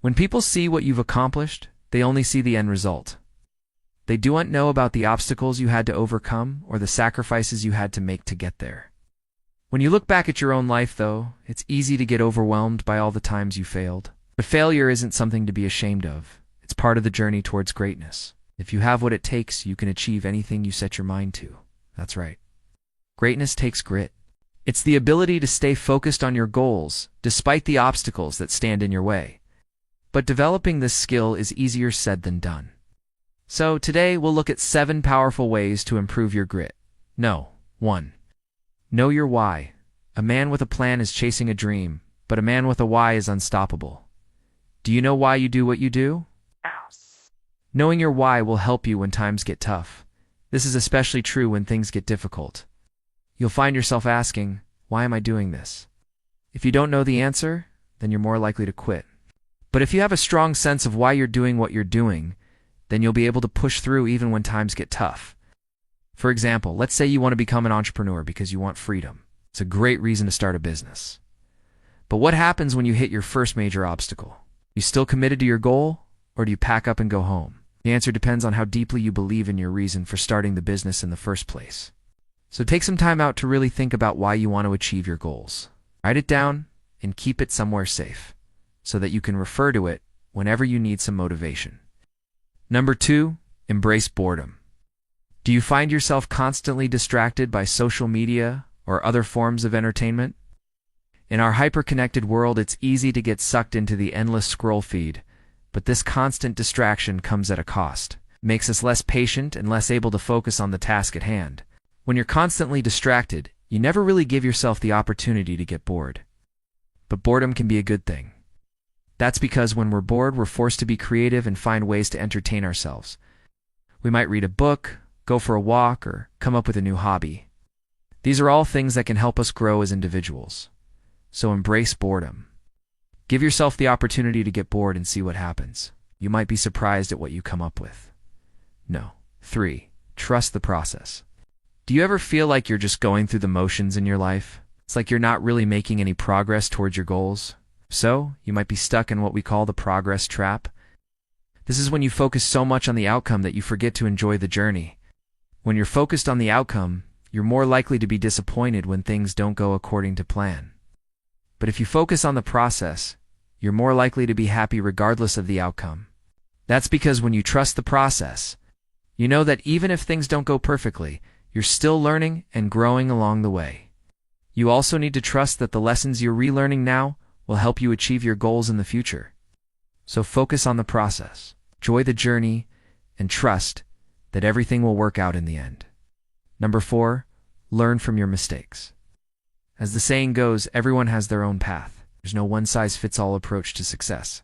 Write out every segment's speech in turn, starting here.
When people see what you've accomplished, they only see the end result. They don't know about the obstacles you had to overcome or the sacrifices you had to make to get there. When you look back at your own life, though, it's easy to get overwhelmed by all the times you failed. But failure isn't something to be ashamed of. It's part of the journey towards greatness. If you have what it takes, you can achieve anything you set your mind to. That's right. Greatness takes grit. It's the ability to stay focused on your goals, despite the obstacles that stand in your way. But developing this skill is easier said than done. So today we'll look at 7 powerful ways to improve your grit. 1. Know your why. A man with a plan is chasing a dream, but a man with a why is unstoppable. Do you know why you do what you do? Knowing your why will help you when times get tough. This is especially true when things get difficult. You'll find yourself asking, why am I doing this? If you don't know the answer, then you're more likely to quit. But if you have a strong sense of why you're doing what you're doing, then you'll be able to push through even when times get tough. For example, let's say you want to become an entrepreneur because you want freedom. It's a great reason to start a business. But what happens when you hit your first major obstacle? You still committed to your goal, or do you pack up and go home? The answer depends on how deeply you believe in your reason for starting the business in the first place. So take some time out to really think about why you want to achieve your goals. Write it down and keep it somewhere safe, so that you can refer to it whenever you need some motivation. 2. Embrace boredom. Do you find yourself constantly distracted by social media or other forms of entertainment? In our hyper-connected world, it's easy to get sucked into the endless scroll feed, but this constant distraction comes at a cost. It makes us less patient and less able to focus on the task at hand. When you're constantly distracted, you never really give yourself the opportunity to get bored. But boredom can be a good thing. That's because when we're bored, we're forced to be creative and find ways to entertain ourselves. We might read a book, go for a walk, or come up with a new hobby. These are all things that can help us grow as individuals. So embrace boredom. Give yourself the opportunity to get bored and see what happens. You might be surprised at what you come up with. 3. Trust the process. Do you ever feel like you're just going through the motions in your life? It's like you're not really making any progress towards your goals. So, you might be stuck in what we call the progress trap. This is when you focus so much on the outcome that you forget to enjoy the journey. When you're focused on the outcome, you're more likely to be disappointed when things don't go according to plan. But if you focus on the process, you're more likely to be happy regardless of the outcome. That's because when you trust the process, you know that even if things don't go perfectly, you're still learning and growing along the way. You also need to trust that the lessons you're relearning now will help you achieve your goals in the future. So focus on the process, enjoy the journey, and trust that everything will work out in the end. 4. Learn from your mistakes. As the saying goes, everyone has their own path. There's no one-size-fits-all approach to success.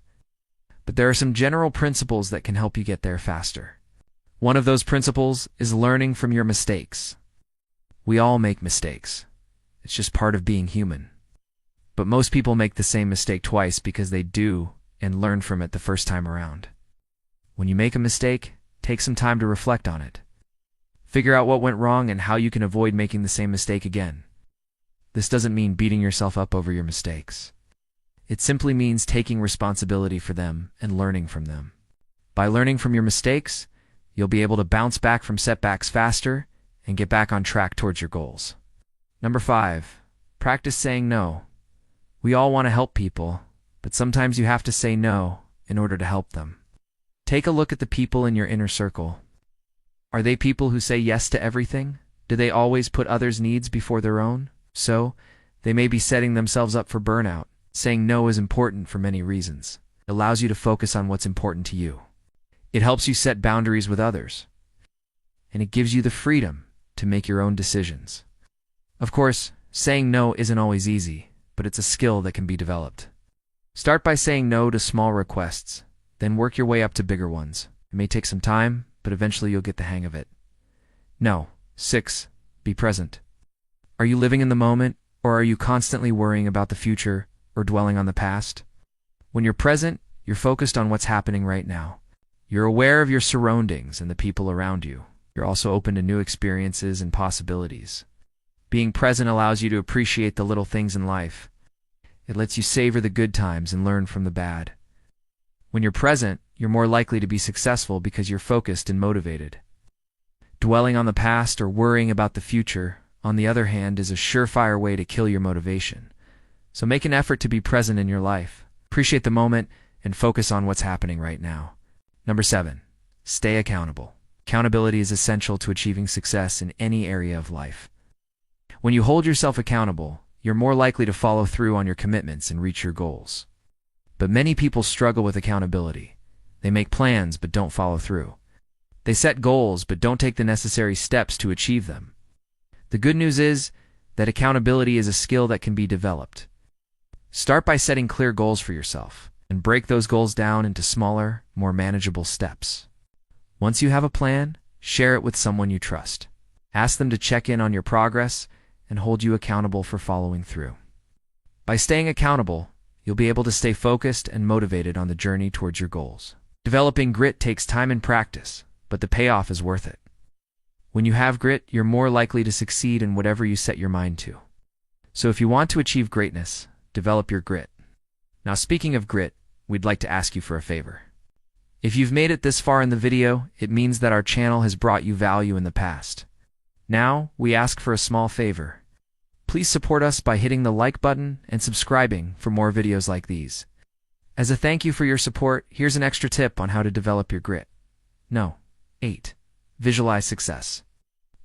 But there are some general principles that can help you get there faster. One of those principles is learning from your mistakes. We all make mistakes. It's just part of being human. But most people make the same mistake twice because they do and learn from it the first time around. When you make a mistake, take some time to reflect on it. Figure out what went wrong and how you can avoid making the same mistake again. This doesn't mean beating yourself up over your mistakes. It simply means taking responsibility for them and learning from them. By learning from your mistakes, you'll be able to bounce back from setbacks faster and get back on track towards your goals. 5. Practice saying no. We all want to help people, but sometimes you have to say no in order to help them. Take a look at the people in your inner circle. Are they people who say yes to everything? Do they always put others' needs before their own? So, they may be setting themselves up for burnout. Saying no is important for many reasons. It allows you to focus on what's important to you. It helps you set boundaries with others. And it gives you the freedom to make your own decisions. Of course, saying no isn't always easy, but it's a skill that can be developed. Start by saying no to small requests, then work your way up to bigger ones. It may take some time, but eventually you'll get the hang of it. 6. Be present. Are you living in the moment, or are you constantly worrying about the future or dwelling on the past? When you're present, you're focused on what's happening right now. You're aware of your surroundings and the people around you. You're also open to new experiences and possibilities. Being present allows you to appreciate the little things in life. It lets you savor the good times and learn from the bad. When you're present, you're more likely to be successful because you're focused and motivated. Dwelling on the past or worrying about the future, on the other hand, is a surefire way to kill your motivation. So make an effort to be present in your life. Appreciate the moment and focus on what's happening right now. Number 7, stay accountable. Accountability is essential to achieving success in any area of life. When you hold yourself accountable, you're more likely to follow through on your commitments and reach your goals. But many people struggle with accountability. They make plans but don't follow through. They set goals but don't take the necessary steps to achieve them. The good news is that accountability is a skill that can be developed. Start by setting clear goals for yourself and break those goals down into smaller, more manageable steps. Once you have a plan, share it with someone you trust. Ask them to check in on your progress and hold you accountable for following through. By staying accountable, you'll be able to stay focused and motivated on the journey towards your goals. Developing grit takes time and practice, but the payoff is worth it. When you have grit, you're more likely to succeed in whatever you set your mind to. So if you want to achieve greatness, develop your grit. Now, speaking of grit, we'd like to ask you for a favor. If you've made it this far in the video, it means that our channel has brought you value in the past. Now, we ask for a small favor. Please support us by hitting the like button and subscribing for more videos like these. As a thank you for your support, here's an extra tip on how to develop your grit. 8. Visualize success.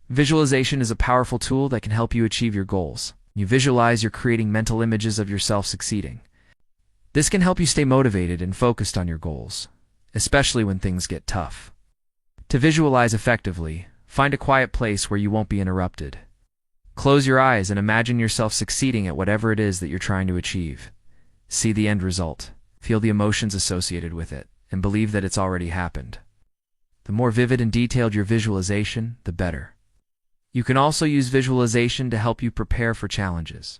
Visualization is a powerful tool that can help you achieve your goals. You visualize, you're creating mental images of yourself succeeding. This can help you stay motivated and focused on your goals, especially when things get tough. To visualize effectively, find a quiet place where you won't be interrupted. Close your eyes and imagine yourself succeeding at whatever it is that you're trying to achieve. See the end result, feel the emotions associated with it, and believe that it's already happened. The more vivid and detailed your visualization, the better. You can also use visualization to help you prepare for challenges.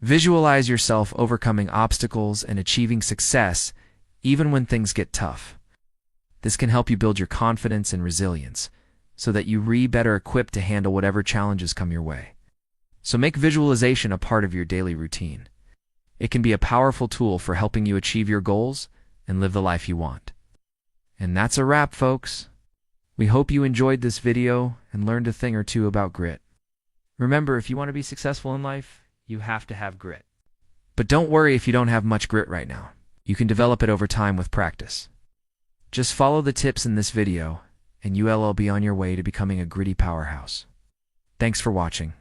Visualize yourself overcoming obstacles and achieving success even when things get tough. This can help you build your confidence and resilience so that you're better equipped to handle whatever challenges come your way. So make visualization a part of your daily routine. It can be a powerful tool for helping you achieve your goals and live the life you want. And that's a wrap, folks. We hope you enjoyed this video and learned a thing or two about grit. Remember, if you want to be successful in life, you have to have grit. But don't worry if you don't have much grit right now. You can develop it over time with practice. Just follow the tips in this video, and you'll be on your way to becoming a gritty powerhouse. Thanks for watching.